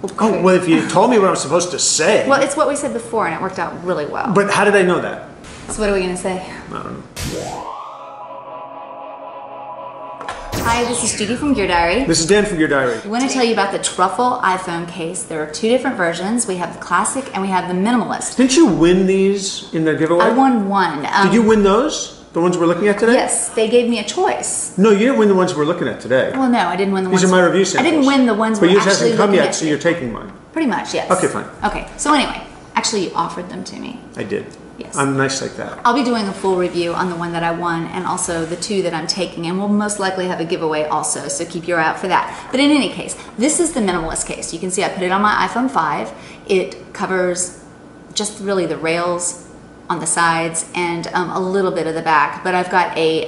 Okay. Oh, well, if you told me what I was supposed to say. Well, it's what we said before, and it worked out really well. But how did I know that? So what are we going to say? I don't know. Hi, this is Judy from Gear Diary. This is Dan from Gear Diary. We want to tell you about the Truffle iPhone case. There are two different versions. We have the Classic and we have the Minimalist. Didn't you win these in their giveaway? I won one. Did you win those? The ones we're looking at today? Yes, they gave me a choice. No, you didn't win the ones we're looking at today. Well, no, I didn't win the ones. These are my review samples. I didn't win the ones but we're yours actually hasn't come looking yet, at. so you're taking mine. Pretty much, yes. Okay, fine. Okay, so anyway, actually you offered them to me. I did. Yes. I'm nice like that. I'll be doing a full review on the one that I won and also the two that I'm taking, and we'll most likely have a giveaway also, so keep your eye out for that. But in any case, this is the Minimalist case. You can see I put it on my iPhone 5. It covers just really the rails on the sides and a little bit of the back, but I've got a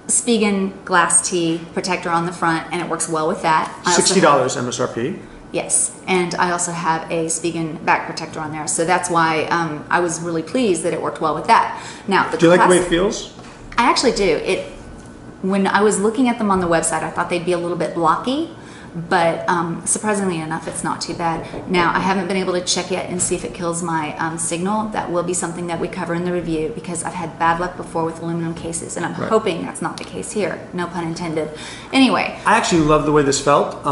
Spigen glass T protector on the front, and it works well with that. $60 MSRP. Yes, and I also have a Spigen back protector on there, so that's why I was really pleased that it worked well with that. Now, do you like the way it feels? I actually do. When I was looking at them on the website, I thought they'd be a little bit blocky, but surprisingly enough, it's not too bad. Now, I haven't been able to check yet and see if it kills my signal. That will be something that we cover in the review because I've had bad luck before with aluminum cases, and I'm hoping that's not the case here. No pun intended. Anyway. I actually love the way this felt.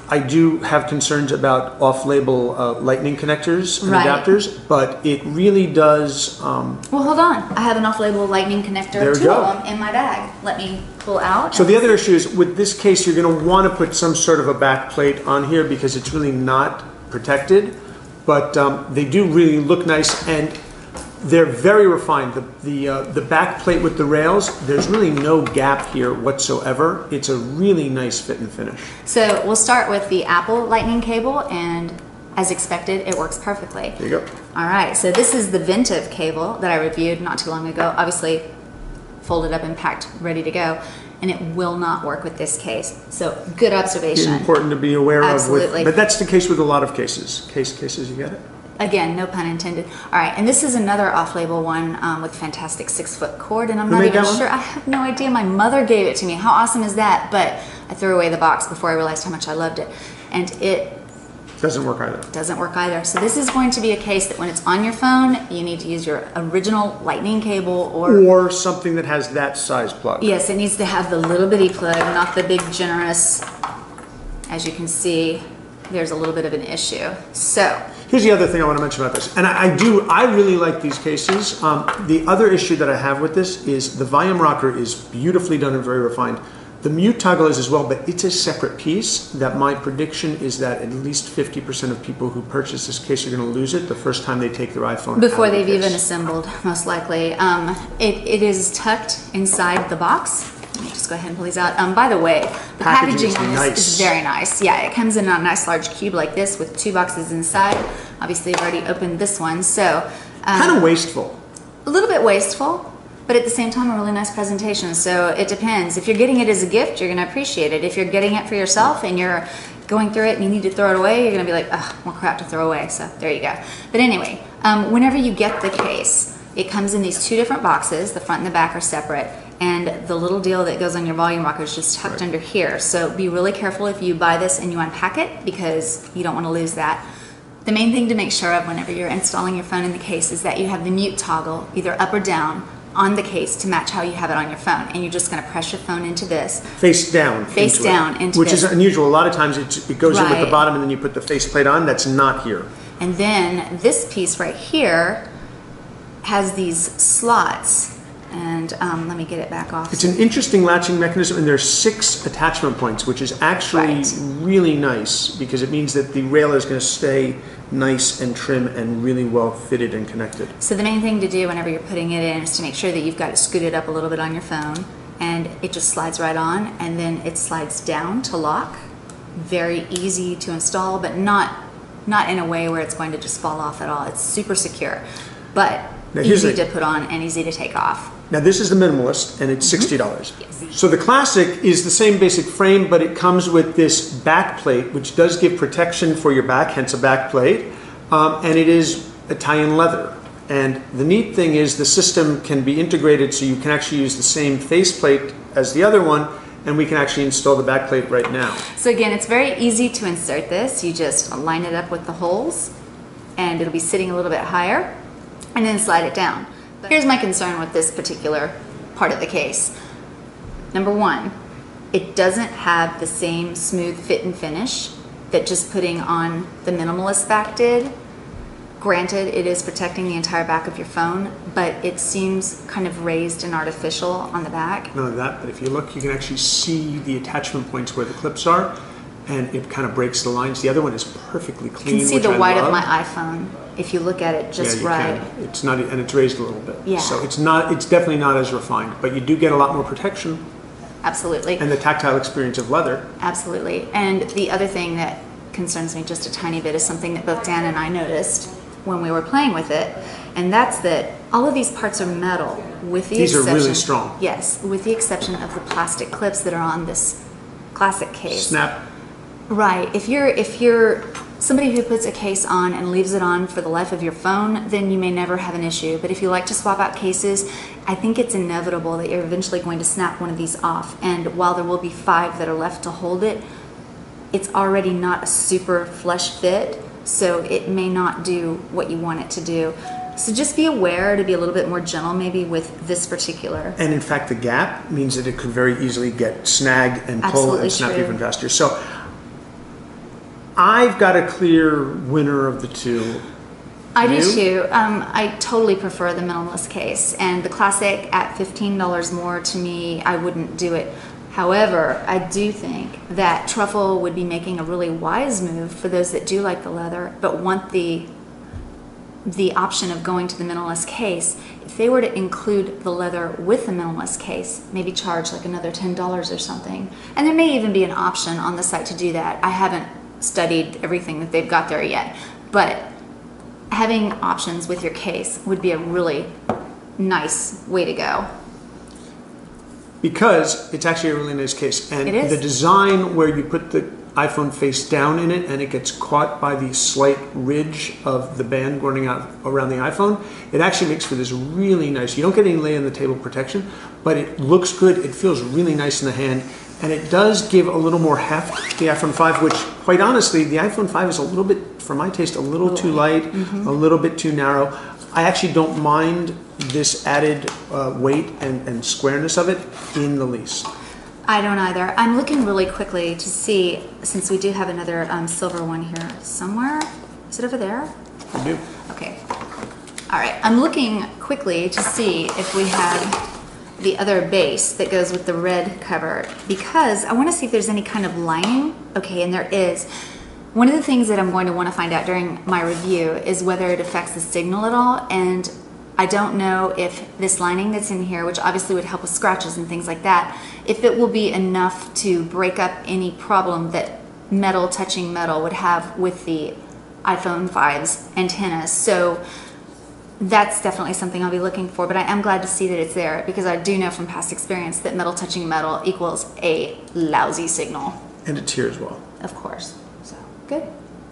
I do have concerns about off-label lightning connectors and adapters, but it really does... well, hold on. I have an off-label lightning connector, two of them, in my bag. Let me pull out. So the other issue is, with this case, you're going to want to put some sort of a back plate on here because it's really not protected, but they do really look nice, and they're very refined. The back plate with the rails, there's really no gap here whatsoever. It's a really nice fit and finish. So we'll start with the Apple Lightning cable, and as expected, it works perfectly. There you go. All right, so this is the Ventive cable that I reviewed not too long ago. Obviously, folded up and packed, ready to go, and it will not work with this case. So good observation. It's important to be aware Absolutely. of. But that's the case with a lot of cases. Cases, you get it? Again, no pun intended. All right, and this is another off-label one with fantastic 6-foot cord, and I'm not even sure. I have no idea. My mother gave it to me. How awesome is that? But I threw away the box before I realized how much I loved it, and it doesn't work either. Doesn't work either. So this is going to be a case that when it's on your phone, you need to use your original lightning cable or something that has that size plug. Yes, it needs to have the little bitty plug, not the big generous. As you can see, there's a little bit of an issue. So here's the other thing I want to mention about this, and I really like these cases. The other issue that I have with this is the volume rocker is beautifully done and very refined. The mute toggle is as well, but it's a separate piece that my prediction is that at least 50% of people who purchase this case are going to lose it the first time they take their iPhone before out of the they've case. even assembled, most likely. It is tucked inside the box. Let me just go ahead and pull these out. By the way, the packaging on this is very nice. Yeah, it comes in a nice large cube like this with 2 boxes inside. Obviously, I've already opened this one, so kind of wasteful. A little bit wasteful, but at the same time, a really nice presentation. So it depends. If you're getting it as a gift, you're going to appreciate it. If you're getting it for yourself and you're going through it and you need to throw it away, you're going to be like, ugh, more crap to throw away. So there you go. But anyway, whenever you get the case, it comes in these 2 different boxes. The front and the back are separate. And the little deal that goes on your volume rocker is just tucked under here. So be really careful if you buy this and you unpack it because you don't want to lose that. The main thing to make sure of whenever you're installing your phone in the case is that you have the mute toggle either up or down on the case to match how you have it on your phone. And you're just going to press your phone into this. Face down. Face down into which this. is unusual. A lot of times it goes in with the bottom and then you put the faceplate on. That's not here. And then this piece right here has these slots. And let me get it back off. It's an interesting latching mechanism, and there's 6 attachment points, which is actually really nice because it means that the rail is going to stay nice and trim and really well fitted and connected. So the main thing to do whenever you're putting it in is to make sure that you've got it scooted up a little bit on your phone, and it just slides right on, and then it slides down to lock. Very easy to install, but not in a way where it's going to just fall off at all. It's super secure, but easy to put on and easy to take off. Now this is the Minimalist, and it's $60. Yes. So the Classic is the same basic frame, but it comes with this back plate, which does give protection for your back, hence a back plate, and it is Italian leather. And the neat thing is the system can be integrated so you can actually use the same faceplate as the other one, and we can actually install the back plate right now. So again, it's very easy to insert this. You just line it up with the holes and it'll be sitting a little bit higher and then slide it down. But here's my concern with this particular part of the case. Number one, it doesn't have the same smooth fit and finish that just putting on the Minimalist back did. Granted, it is protecting the entire back of your phone, but it seems kind of raised and artificial on the back. Not only that, but if you look, you can actually see the attachment points where the clips are, and it kind of breaks the lines. The other one is perfectly clean. You can see which the I white love. of my iPhone if you look at it just Yeah, you right. can. It's not, and it's raised a little bit. Yeah. So it's not. It's definitely not as refined, but you do get a lot more protection Absolutely. and the tactile experience of leather. Absolutely. And the other thing that concerns me just a tiny bit is something that both Dan and I noticed when we were playing with it, and that's that all of these parts are metal with the These are exception, really strong. Yes, with the exception of the plastic clips that are on this classic case. Snap. Right. If you're somebody who puts a case on and leaves it on for the life of your phone, then you may never have an issue. But if you like to swap out cases, I think it's inevitable that you're eventually going to snap one of these off. And while there will be 5 that are left to hold it, it's already not a super flush fit, so it may not do what you want it to do. So just be aware to be a little bit more gentle maybe with this particular. And in fact, the gap means that it could very easily get snagged and pull Absolutely and snap true. even faster. So I've got a clear winner of the two. I do You? too. I totally prefer the Minimalist case, and the Classic at $15 more, to me, I wouldn't do it. However, I do think that Truffle would be making a really wise move for those that do like the leather but want the option of going to the Minimalist case. If they were to include the leather with the Minimalist case, maybe charge like another $10 or something. And there may even be an option on the site to do that. I haven't studied everything that they've got there yet, but having options with your case would be a really nice way to go. Because it's actually a really nice case. And It is. the design where you put the iPhone face down in it and it gets caught by the slight ridge of the band running out around the iPhone, it actually makes for this really nice, you don't get any lay on the table protection, but it looks good, it feels really nice in the hand, and it does give a little more heft to the iPhone 5, which quite honestly, the iPhone 5 is a little bit, for my taste, a little too light, a little bit too narrow. I actually don't mind this added weight and squareness of it in the least. I don't either. I'm looking really quickly to see, since we do have another silver one here somewhere. Is it over there? I do. Okay. All right. I'm looking quickly to see if we have the other base that goes with the red cover, because I want to see if there's any kind of lining. Okay, and there is. One of the things that I'm going to want to find out during my review is whether it affects the signal at all, and I don't know if this lining that's in here, which obviously would help with scratches and things like that, if it will be enough to break up any problem that metal touching metal would have with the iPhone 5's antennas. So that's definitely something I'll be looking for, but I am glad to see that it's there, because I do know from past experience that metal touching metal equals a lousy signal, And it's here as well. of course. So, good.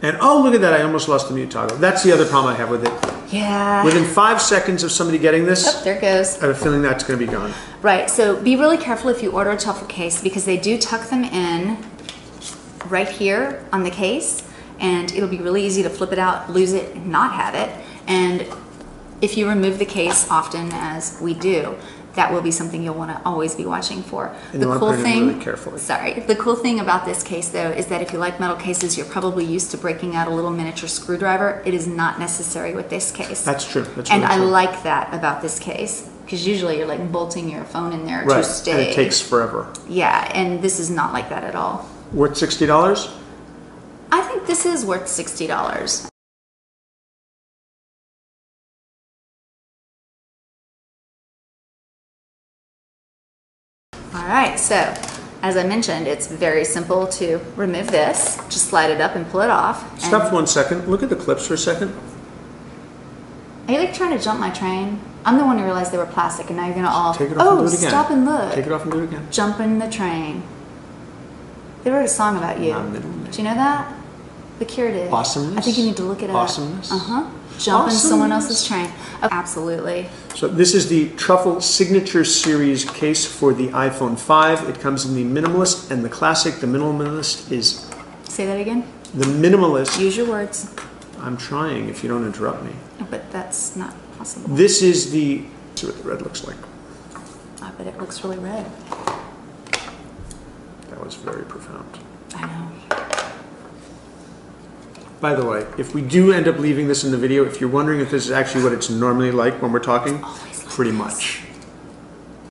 And oh, look at that, I almost lost the mute toggle. That's the other problem I have with it. Yeah. Within 5 seconds of somebody getting this, Oh, there it goes. I have a feeling that's going to be gone. Right, so be really careful if you order a Truffle case, because they do tuck them in right here on the case, and it'll be really easy to flip it out, lose it, and not have it. And if you remove the case often, as we do, that will be something you'll want to always be watching for. And you want to put it in really carefully. Sorry, the cool thing about this case though is that if you like metal cases, you're probably used to breaking out a little miniature screwdriver. It is not necessary with this case. That's true. That's And really I true. like that about this case, because usually you're like bolting your phone in there Right, to stay. and it takes forever. Yeah, and this is not like that at all. Worth $60? I think this is worth $60. All right, so as I mentioned, it's very simple to remove this. Just slide it up and pull it off. And Stop for 1 second. Look at the clips for a second. are you like trying to jump my train? I'm the one who realized they were plastic, and now you're gonna all, Take it off and oh, do it again. stop and look. Take it off and do it again. Jumping the train. They wrote a song about you. Not middle. Do you know that? The curative. Awesomeness? I think you need to look it up. Awesomeness? Jump in someone Awesomeness? else's train. Oh, absolutely. So this is the Truffle Signature Series case for the iPhone 5. It comes in the Minimalist and the Classic. The Minimalist is... Say that again. The Minimalist... Use your words. I'm trying if you don't interrupt me. But that's not possible. This is the... Let's see what the red looks like. I bet it looks really red. That was very profound. I know. By the way, if we do end up leaving this in the video, if you're wondering if this is actually what it's normally like when we're talking, Always like pretty this. much.